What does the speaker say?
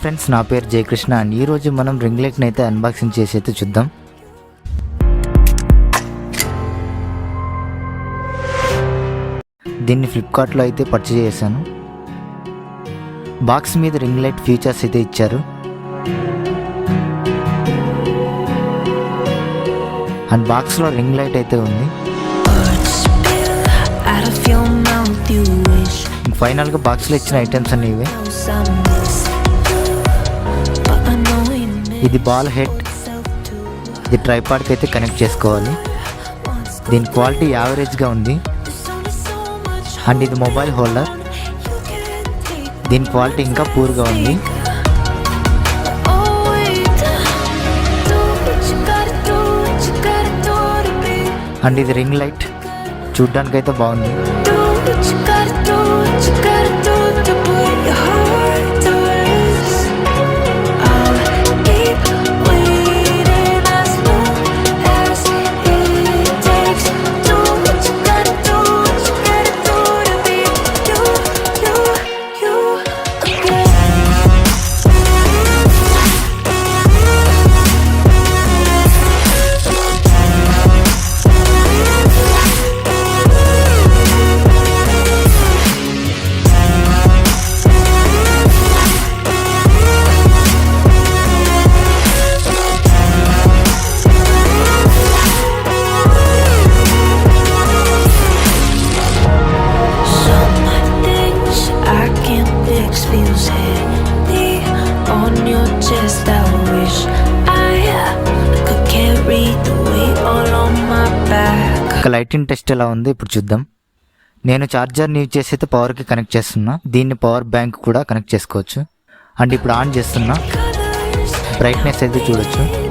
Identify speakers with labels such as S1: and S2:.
S1: Friends, నా పేరు Jayakrishna and ఈరోజు మనం రింగ్ లైట్ని అయితే అన్బాక్సింగ్ చేసి అయితే చూద్దాం. దీన్ని ఫ్లిప్కార్ట్లో అయితే పర్చేజ్ చేశాను. బాక్స్ మీద రింగ్ లైట్ ఫీచర్స్ అయితే ఇచ్చారు. అండ్ బాక్స్లో రింగ్ లైట్ అయితే ఉంది. ఫైనల్గా బాక్స్లో ఇచ్చిన ఐటమ్స్ అన్ని ఇవే. ఇది బాల్ హెడ్. ఇది ట్రైపాడ్కి అయితే కనెక్ట్ చేసుకోవాలి. దీని క్వాలిటీ యావరేజ్గా ఉంది. అండ్ ఇది మొబైల్ హోల్డర్. దీని క్వాలిటీ ఇంకా పూర్గా ఉంది. అండ్ ఇది రింగ్ లైట్ చూడ్డానికైతే బాగుంది. లైటింగ్ టెస్ట్ ఎలా ఉంది ఇప్పుడు చూద్దాం. నేను ఛార్జర్ని యూజ్ చేసి అయితే పవర్కి కనెక్ట్ చేస్తున్నా. దీన్ని పవర్ బ్యాంక్ కూడా కనెక్ట్ చేసుకోవచ్చు. అండ్ ఇప్పుడు ఆన్ చేస్తున్నా. బ్రైట్నెస్ అయితే చూడొచ్చు.